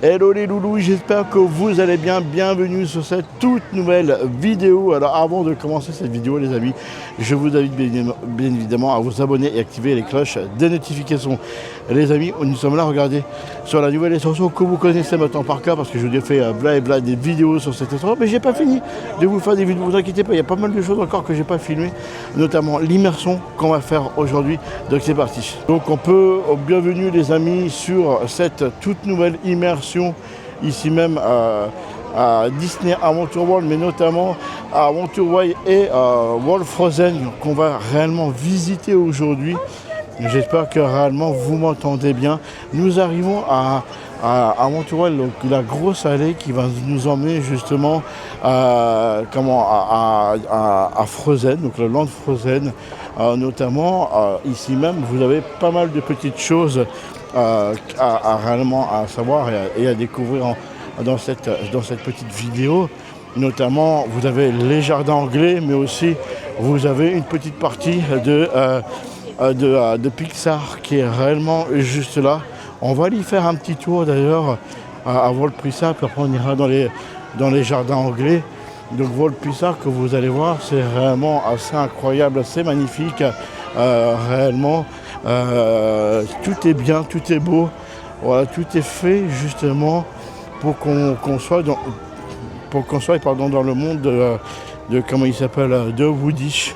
Hello les loulous, j'espère que vous allez bien. Bienvenue sur cette toute nouvelle vidéo. Alors avant de commencer cette vidéo les amis, je vous invite bien évidemment à vous abonner et activer les cloches des notifications. Les amis, nous sommes là, regardez, sur la nouvelle extension que vous connaissez maintenant par cœur, parce que je vous ai fait bla et bla des vidéos sur cette extension, mais j'ai pas fini de vous faire des vidéos, vous inquiétez pas, il y a pas mal de choses encore que j'ai pas filmé, notamment l'immersion qu'on va faire aujourd'hui. Donc c'est parti. Donc on peut, bienvenue les amis sur cette toute nouvelle immersion ici même à Disney Adventure World, mais notamment à Adventure Way et World Frozen qu'on va réellement visiter aujourd'hui. J'espère que réellement vous m'entendez bien. Nous arrivons à Adventure World, donc la grosse allée qui va nous emmener justement à Frozen, donc le land Frozen. Notamment ici même, vous avez pas mal de petites choses réellement à savoir et à découvrir dans cette petite vidéo. Notamment, vous avez les jardins anglais, mais aussi vous avez une petite partie de Pixar qui est réellement juste là. On va y faire un petit tour d'ailleurs avant le Pixar, puis après on ira dans les jardins anglais. Donc World Pixar que vous allez voir, c'est vraiment assez incroyable, assez magnifique, réellement. Tout est bien, tout est beau, voilà, tout est fait justement pour qu'on soit dans le monde de comment il s'appelle, de Woody.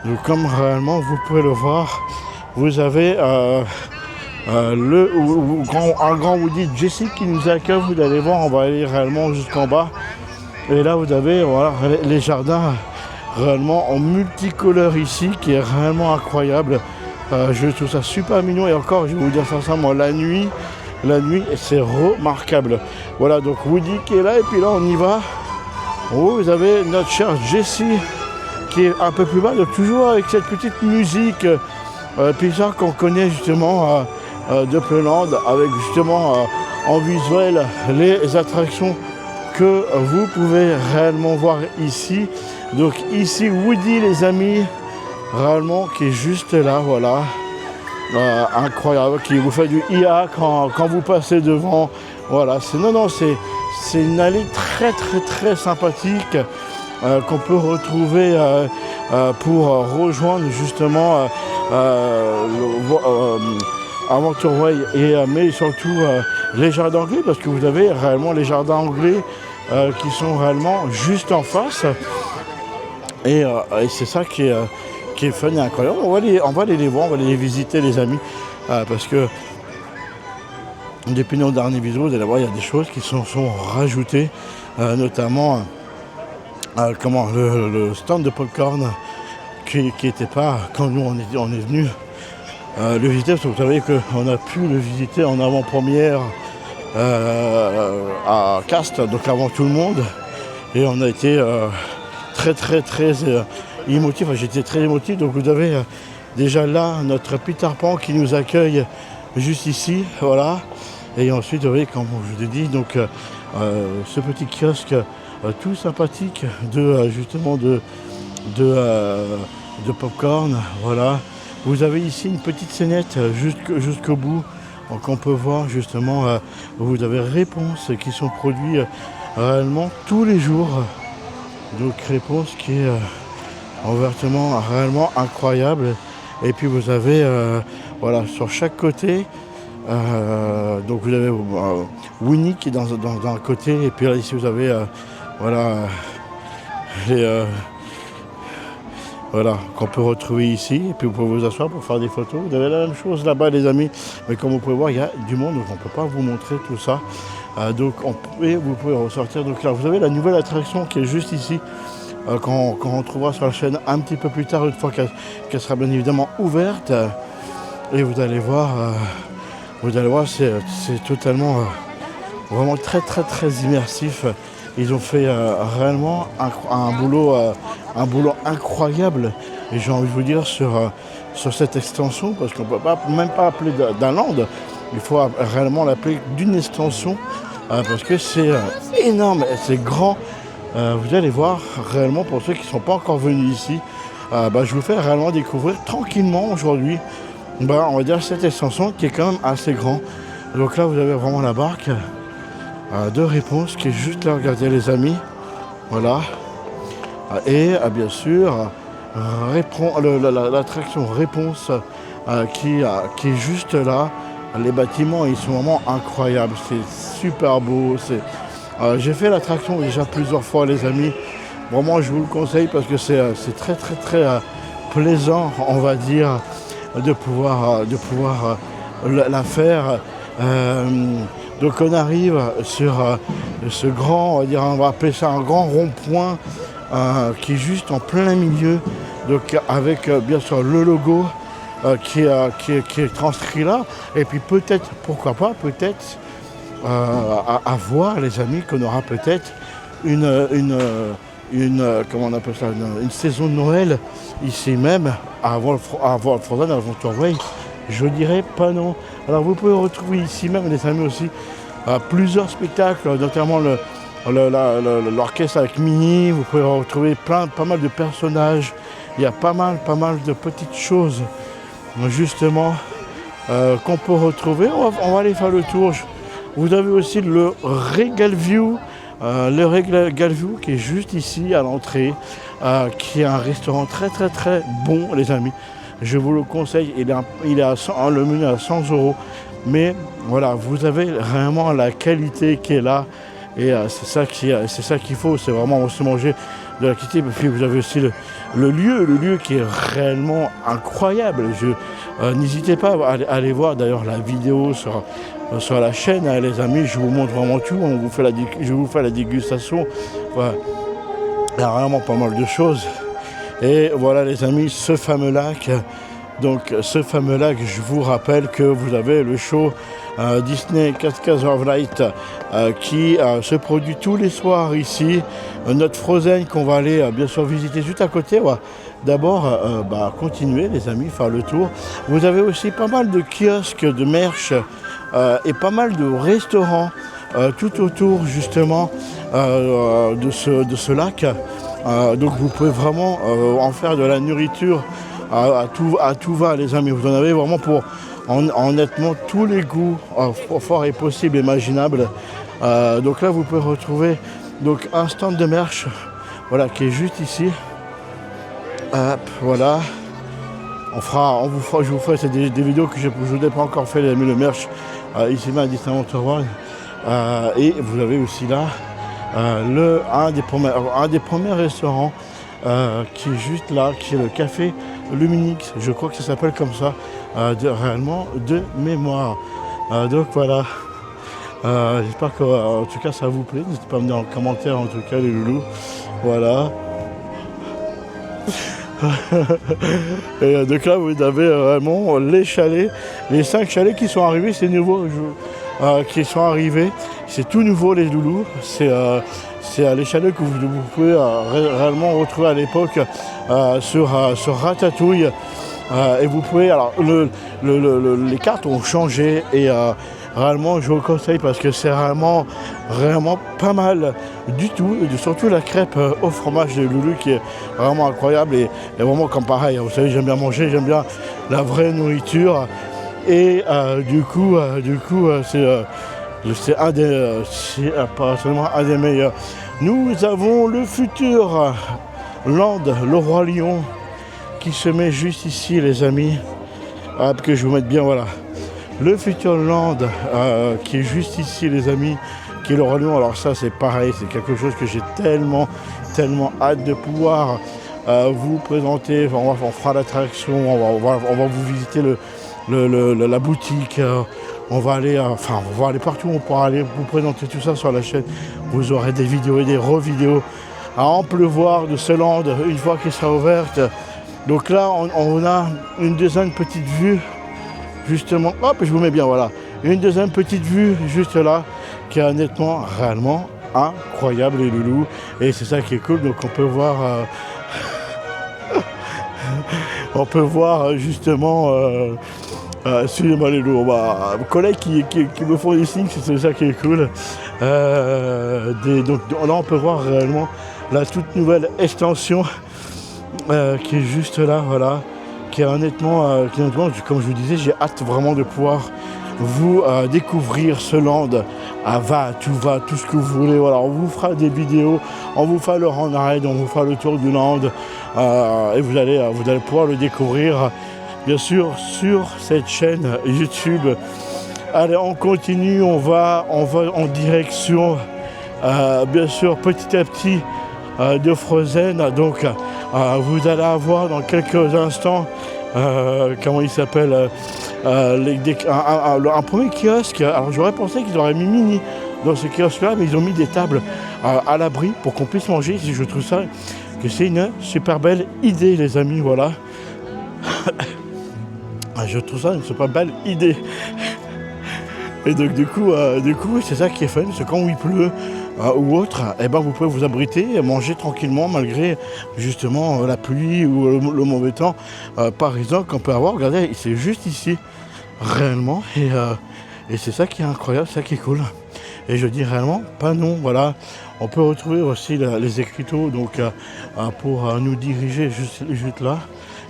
Donc comme réellement vous pouvez le voir, vous avez un grand Woody Jessie qui nous accueille. Vous allez voir, on va aller réellement jusqu'en bas. Et là vous avez voilà, les jardins réellement en multicolore ici, qui est réellement incroyable. Je trouve ça super mignon, et encore je vais vous dire sincèrement, la nuit c'est remarquable. Voilà, donc Woody qui est là, et puis là on y va. Oh, vous avez notre cher Jessie qui est un peu plus bas, donc toujours avec cette petite musique Pixar qu'on connaît justement de Playland, avec justement en visuel les attractions que vous pouvez réellement voir ici. Donc ici Woody les amis, réellement qui est juste là, voilà, incroyable, qui vous fait du IA quand vous passez devant. Voilà, c'est une allée très très très sympathique qu'on peut retrouver pour rejoindre justement Adventure Way mais surtout les jardins anglais, parce que vous avez réellement les jardins anglais qui sont réellement juste en face, et c'est ça qui est fun et incroyable. On va aller les voir, on va aller les visiter les amis, parce que depuis nos dernières vidéos, vous allez voir, il y a des choses qui sont rajoutées, notamment le stand de popcorn qui n'était pas quand nous on est venu le visiter, parce que vous savez qu'on a pu le visiter en avant-première à Cast, donc avant tout le monde, et on a été très très très émotif. Enfin, j'étais très émotif. Donc vous avez déjà là notre Peter Pan qui nous accueille juste ici, voilà. Et ensuite, vous voyez, comme je vous ai dit, donc ce petit kiosque tout sympathique justement de popcorn, voilà. Vous avez ici une petite scénette jusqu'au bout, donc on peut voir justement, vous avez Réponse qui sont produits réellement tous les jours. Donc Réponse qui est ouvertement réellement incroyable. Et puis vous avez voilà, sur chaque côté, donc vous avez Winnie qui est dans un côté, et puis là ici vous avez voilà les voilà, qu'on peut retrouver ici, et puis vous pouvez vous asseoir pour faire des photos. Vous avez la même chose là-bas les amis, mais comme vous pouvez voir, il y a du monde, donc on ne peut pas vous montrer tout ça. Donc vous pouvez ressortir. Donc là vous avez la nouvelle attraction qui est juste ici, qu'on retrouvera sur la chaîne un petit peu plus tard, une fois qu'elle sera bien évidemment ouverte. Et vous allez voir, c'est totalement vraiment très très très immersif. Ils ont fait réellement un boulot incroyable, et j'ai envie de vous dire sur cette extension, parce qu'on ne peut même pas appeler d'un land, il faut réellement l'appeler d'une extension, parce que c'est énorme, c'est grand. Vous allez voir réellement, pour ceux qui ne sont pas encore venus ici, je vous fais réellement découvrir tranquillement aujourd'hui, on va dire cette extension qui est quand même assez grand. Donc là vous avez vraiment la barque de réponse qui est juste là, regardez les amis. Voilà. Et bien sûr, l'attraction réponse qui est juste là. Les bâtiments, ils sont vraiment incroyables. C'est super beau. J'ai fait l'attraction déjà plusieurs fois, les amis. Vraiment, je vous le conseille parce que c'est très, très, très plaisant, on va dire, de pouvoir la faire. Donc on arrive sur ce grand, on va appeler ça un grand rond-point qui est juste en plein milieu, donc avec bien sûr le logo qui est transcrit là, et puis peut-être, pourquoi pas, peut-être à voir les amis qu'on aura peut-être comment on appelle ça, une saison de Noël ici même à Wolfrozen, à Wolfenway. Je dirais pas non. Alors vous pouvez retrouver ici même les amis aussi plusieurs spectacles, notamment l'orchestre avec Minnie. Vous pouvez retrouver pas mal de personnages. Il y a pas mal de petites choses justement qu'on peut retrouver. On va aller faire le tour. Vous avez aussi le Regal View. Le Regal View qui est juste ici à l'entrée, qui est un restaurant très très très bon les amis. Je vous le conseille, le menu est à 100 €. Mais voilà, vous avez vraiment la qualité qui est là. Et c'est ça qu'il faut, c'est vraiment se manger de la qualité. Et puis vous avez aussi le lieu qui est réellement incroyable. N'hésitez pas à aller voir d'ailleurs la vidéo sur la chaîne, hein, les amis, je vous montre vraiment tout, je vous fais la dégustation. Voilà. Il y a vraiment pas mal de choses. Et voilà les amis, ce fameux lac, je vous rappelle que vous avez le show Disney Cascades of Light qui se produit tous les soirs ici. Notre Frozen qu'on va aller bien sûr visiter juste à côté. Ouais. D'abord, continuer les amis, faire le tour. Vous avez aussi pas mal de kiosques, de merch et pas mal de restaurants tout autour justement de ce lac. Donc vous pouvez vraiment en faire de la nourriture à tout va les amis. Vous en avez vraiment pour honnêtement tous les goûts forts et possibles, imaginables. Donc là vous pouvez retrouver donc un stand de merch, voilà, qui est juste ici. Voilà. Je vous ferai des vidéos que je n'ai pas encore fait, les amis, le merch ici même à Disneyland World. Et vous avez aussi là un des premiers restaurants qui est juste là, qui est le café Luminix, je crois que ça s'appelle comme ça, réellement de mémoire. Donc voilà, j'espère que en tout cas ça vous plaît, n'hésitez pas à me dire en commentaire en tout cas les loulous, voilà. Et donc là vous avez vraiment les chalets, les 5 chalets qui sont arrivés, c'est nouveau, qui sont arrivés, c'est tout nouveau les loulous, c'est les chalets que vous pouvez réellement retrouver à l'époque sur Ratatouille. Et vous pouvez, alors les cartes ont changé et réellement je vous le conseille parce que c'est vraiment pas mal du tout, et surtout la crêpe au fromage de Loulou qui est vraiment incroyable et vraiment comme pareil, vous savez j'aime bien manger, j'aime bien la vraie nourriture et du coup c'est absolument un des meilleurs. Nous avons le futur Land, le Roi Lion, qui se met juste ici, les amis. Que je vous mette bien, voilà. Le futur Land, qui est juste ici, les amis, qui est le Roi Lion. Alors ça, c'est pareil, c'est quelque chose que j'ai tellement hâte de pouvoir vous présenter. On fera l'attraction, on va vous visiter la boutique. On va aller partout, on pourra aller vous présenter tout ça sur la chaîne. Vous aurez des vidéos et des revidéos à en pleuvoir de ce land une fois qu'il sera ouverte. Donc là, on a une deuxième petite vue, justement. Hop, je vous mets bien, voilà. Une deuxième petite vue, juste là, qui est honnêtement, réellement incroyable, les loulous. Et c'est ça qui est cool, donc on peut voir justement... excusez-moi les lourds, mes collègues qui me font des signes, c'est ça qui est cool. Donc là on peut voir réellement la toute nouvelle extension qui est juste là, voilà, qui est honnêtement, comme je vous disais, j'ai hâte vraiment de pouvoir vous découvrir ce land à va, tout ce que vous voulez. Voilà, on vous fera des vidéos, on vous fera le run ride, on vous fera le tour du land et vous allez pouvoir le découvrir bien sûr sur cette chaîne YouTube. Allez, on continue, on va en direction bien sûr petit à petit de Frozen. Donc vous allez avoir dans quelques instants comment il s'appelle un premier kiosque. Alors j'aurais pensé qu'ils auraient mis mini dans ce kiosque là, mais ils ont mis des tables à l'abri pour qu'on puisse manger. Si je trouve ça que c'est une super belle idée, les amis, voilà. Je trouve ça une super belle idée. Et donc du coup c'est ça qui est fun, c'est quand il pleut ou autre, et ben vous pouvez vous abriter et manger tranquillement malgré justement la pluie ou le mauvais temps. Par exemple qu'on peut avoir, regardez, c'est juste ici réellement, et c'est ça qui est incroyable, ça qui est cool. Et je dis réellement pas non, voilà. On peut retrouver aussi les écriteaux donc pour nous diriger juste là,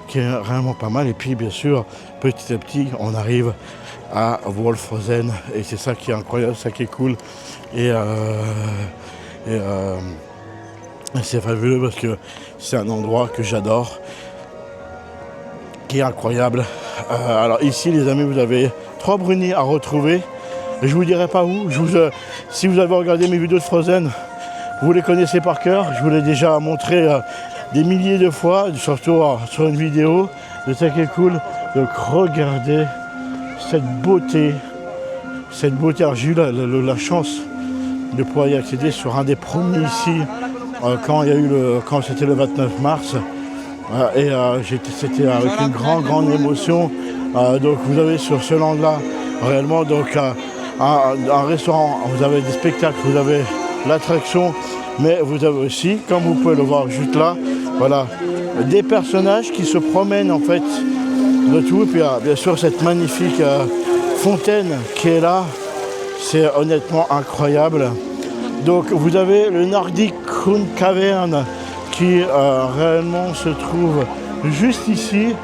qui est réellement pas mal. Et puis bien sûr petit à petit on arrive à World Frozen, et c'est ça qui est incroyable, ça qui est cool, et c'est fabuleux parce que c'est un endroit que j'adore, qui est incroyable. Alors ici les amis, vous avez 3 brownies à retrouver, et je vous dirai pas où. Si vous avez regardé mes vidéos de Frozen, vous les connaissez par cœur, je vous l'ai déjà montré des milliers de fois, surtout sur une vidéo, c'est ça qui est cool. Donc regardez cette beauté. Alors j'ai eu la chance de pouvoir y accéder sur un des premiers ici quand c'était le 29 mars, c'était avec une grande émotion. Donc vous avez sur ce land là réellement donc un restaurant, vous avez des spectacles, vous avez l'attraction, mais vous avez aussi, comme vous pouvez le voir juste là, voilà, des personnages qui se promènent en fait de tout. Et puis bien sûr cette magnifique fontaine qui est là, c'est honnêtement incroyable. Donc vous avez le Nordic Crown Cavern qui réellement se trouve juste ici.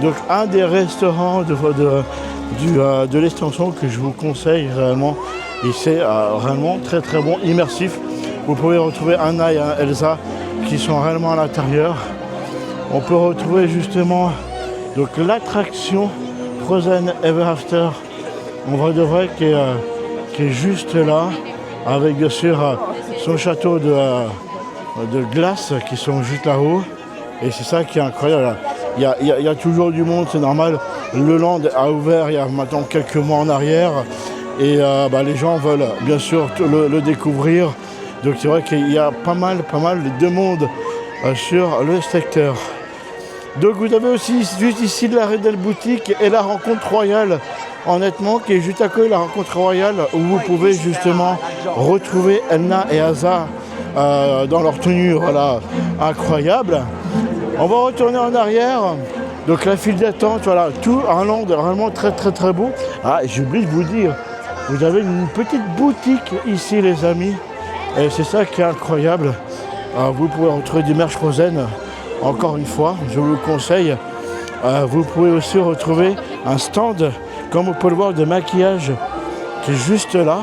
Donc un des restaurants de l'extension que je vous conseille réellement, et c'est réellement très très bon, immersif. Vous pouvez retrouver Anna et Elsa qui sont réellement à l'intérieur. On peut retrouver justement donc l'attraction Frozen Ever After, on voit de vrai qui est juste là, avec bien sûr son château de glace qui sont juste là-haut, et c'est ça qui est incroyable. Il y a toujours du monde, c'est normal. Le land a ouvert il y a maintenant quelques mois en arrière, et les gens veulent bien sûr le découvrir. Donc c'est vrai qu'il y a pas mal de monde sur le secteur. Donc vous avez aussi juste ici de la Redel Boutique et la rencontre royale, honnêtement, qui est juste à côté de la rencontre royale, où vous pouvez justement retrouver Elna et Elsa dans leur tenue, voilà, incroyable. On va retourner en arrière, donc la file d'attente, voilà, tout un land vraiment très très très beau. Ah, j'ai oublié de vous dire, vous avez une petite boutique ici les amis, et c'est ça qui est incroyable. Vous pouvez retrouver du merch Frozen. Encore une fois, je vous le conseille. Vous pouvez aussi retrouver un stand, comme vous pouvez le voir, de maquillage qui est juste là.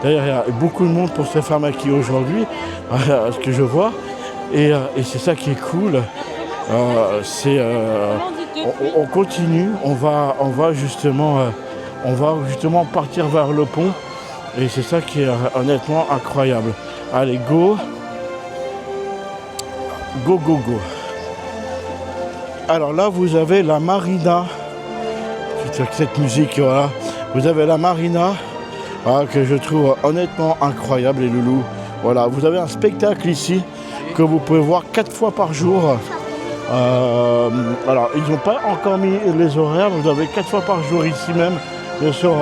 D'ailleurs, il y a beaucoup de monde pour se faire maquiller aujourd'hui, ce que je vois. Et c'est ça qui est cool. On continue, on va justement partir vers le pont. Et c'est ça qui est honnêtement incroyable. Allez, go. Go, go, go. Alors là, vous avez la marina. Cette musique, voilà. Vous avez la marina, que je trouve honnêtement incroyable, les loulous. Voilà, vous avez un spectacle ici que vous pouvez voir 4 fois par jour. Alors, ils n'ont pas encore mis les horaires. Vous avez 4 fois par jour ici même. Bien sûr,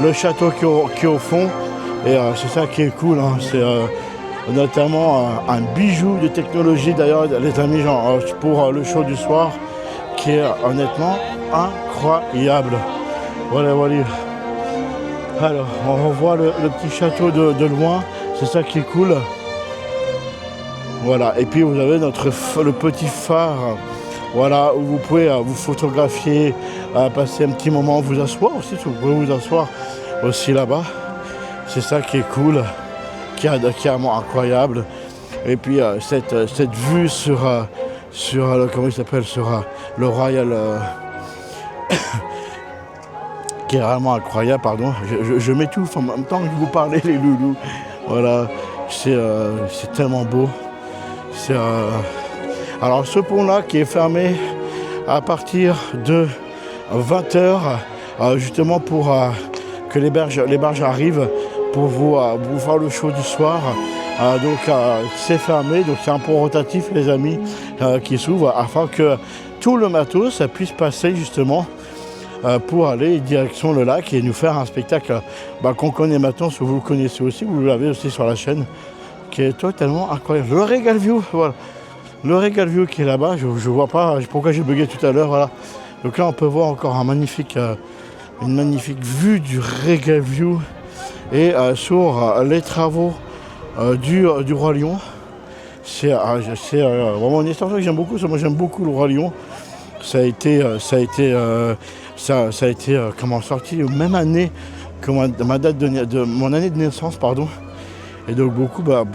le château qui est au fond. Et c'est ça qui est cool. C'est notamment un bijou de technologie, d'ailleurs, les amis, pour le show du soir, qui est honnêtement incroyable. Voilà. Alors, on revoit le petit château de loin, c'est ça qui est cool. Voilà, et puis vous avez le petit phare, voilà, où vous pouvez vous photographier passer un petit moment, vous asseoir aussi, vous pouvez vous asseoir aussi là-bas. C'est ça qui est cool, qui est vraiment incroyable. Et puis cette vue sur comment il s'appelle, sur le Royal, qui est vraiment incroyable, pardon. Je m'étouffe en même temps que vous parlez, les loulous. Voilà, c'est tellement beau. Alors ce pont-là qui est fermé à partir de 20h, justement pour que les barges arrivent pour vous faire le show du soir. Donc c'est fermé, donc c'est un pont rotatif, les amis, qui s'ouvre afin que tout le matos puisse passer justement pour aller direction le lac et nous faire un spectacle qu'on connaît maintenant, si vous le connaissez aussi, vous l'avez aussi sur la chaîne, qui est totalement incroyable. Le Regal View, voilà. Le Regal View qui est là-bas, je vois pas pourquoi j'ai bugué tout à l'heure, voilà. Donc là on peut voir encore une magnifique vue du Regal View et sur les travaux du Roi Lion. C'est vraiment une histoire que j'aime beaucoup, moi j'aime beaucoup le Roi Lion. Ça a été sorti même année que ma date de mon année de naissance, pardon. Et donc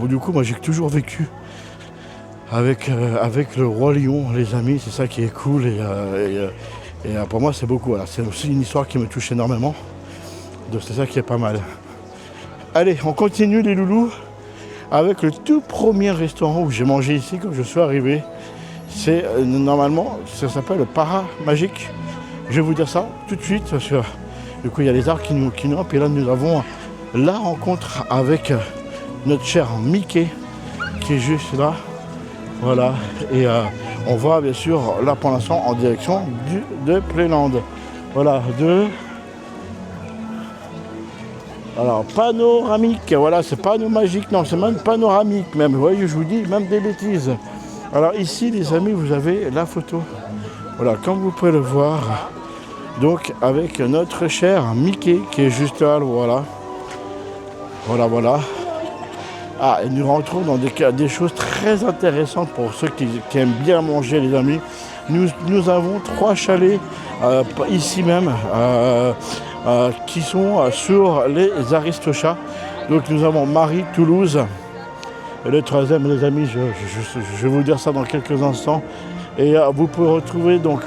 du coup moi j'ai toujours vécu avec le Roi Lion, les amis, c'est ça qui est cool et pour moi c'est beaucoup. Voilà. C'est aussi une histoire qui me touche énormément. Donc c'est ça qui est pas mal. Allez, on continue les loulous avec le tout premier restaurant où j'ai mangé ici quand je suis arrivé. C'est normalement, ça s'appelle le Para Magique. Je vais vous dire ça tout de suite parce que du coup il y a les arbres qui nous et là nous avons la rencontre avec notre cher Mickey qui est juste là. Voilà, et on va bien sûr là pour l'instant en direction de Playland. Voilà, alors panoramique, voilà, c'est pas magique, non, c'est même panoramique même, vous voyez, je vous dis, même des bêtises. Alors ici les amis, vous avez la photo, voilà, comme vous pouvez le voir, donc avec notre cher Mickey qui est juste là, voilà. Ah, et nous rentrons dans des choses très intéressantes pour ceux qui aiment bien manger, les amis. Nous avons 3 chalets ici même qui sont sur les Aristochats. Donc nous avons Marie, Toulouse. Et le troisième, les amis, je vais vous dire ça dans quelques instants. Et vous pouvez retrouver donc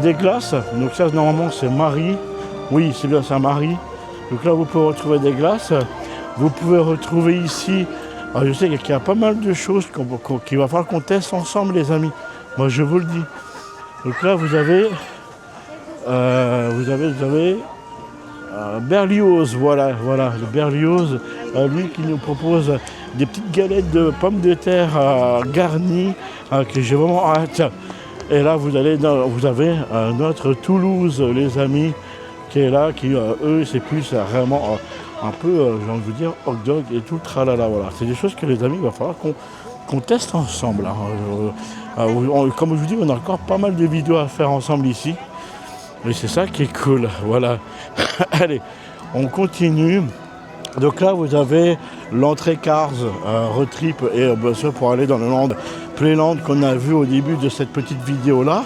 des glaces. Donc ça, normalement, c'est Marie. Oui, c'est bien ça, Marie. Donc là, vous pouvez retrouver des glaces. Vous pouvez retrouver ici, alors je sais qu'il y a pas mal de choses qu'il va falloir qu'on teste ensemble, les amis. Moi, je vous le dis. Donc là, vous avez Berlioz, voilà, le Berlioz, lui qui nous propose des petites galettes de pommes de terre garnies, que j'ai vraiment hâte. Et là, vous avez notre Toulouse, les amis, qui est là, qui eux, c'est plus vraiment un peu, j'ai envie de vous dire, hot dog et tout, tralala, voilà. C'est des choses que les amis, il va falloir qu'on teste ensemble. Comme je vous dis, on a encore pas mal de vidéos à faire ensemble ici. Et c'est ça qui est cool, voilà. Allez, on continue. Donc là, vous avez l'entrée Cars, Road Trip et bien sûr pour aller dans le land Playland qu'on a vu au début de cette petite vidéo-là.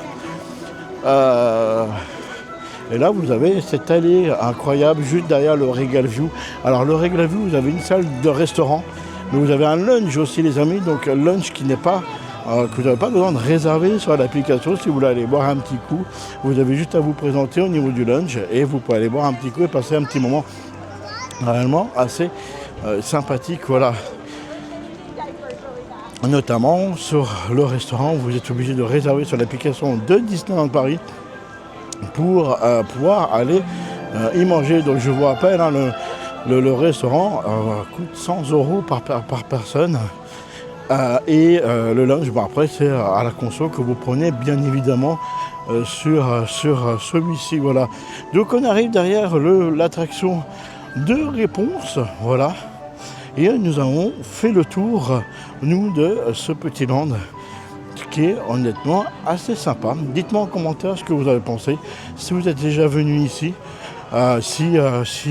Et là, vous avez cette allée incroyable juste derrière le Regal View. Alors, le Regal View, vous avez une salle de restaurant, mais vous avez un lunch aussi, les amis. Donc, un lunch qui n'est pas, que vous n'avez pas besoin de réserver sur l'application. Si vous voulez aller boire un petit coup, vous avez juste à vous présenter au niveau du lunch et vous pouvez aller boire un petit coup et passer un petit moment réellement assez sympathique. Voilà. Notamment sur le restaurant, vous êtes obligé de réserver sur l'application de Disneyland Paris pour pouvoir aller y manger. Donc je vous rappelle, le restaurant coûte 100 € par personne. Et le lunch, après c'est à la conso que vous prenez bien évidemment sur celui-ci. Voilà. Donc on arrive derrière l'attraction de réponse. Voilà. Et nous avons fait le tour, nous, de ce petit land qui est honnêtement assez sympa. Dites-moi en commentaire ce que vous avez pensé. Si vous êtes déjà venu ici, si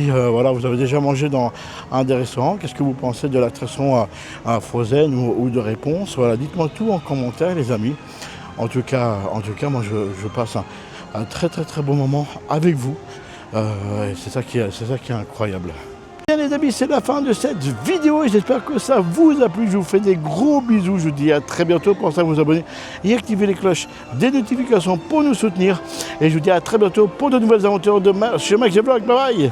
voilà, vous avez déjà mangé dans un des restaurants, qu'est-ce que vous pensez de l'attraction Frozen ou de Réponse. Voilà, dites-moi tout en commentaire, les amis. En tout cas, moi je passe un très très très bon moment avec vous. Et c'est ça qui est incroyable. Bien les amis, c'est la fin de cette vidéo et j'espère que ça vous a plu. Je vous fais des gros bisous. Je vous dis à très bientôt. Pensez à vous abonner et activer les cloches des notifications pour nous soutenir. Et je vous dis à très bientôt pour de nouvelles aventures chez Max Vlog. Bye bye.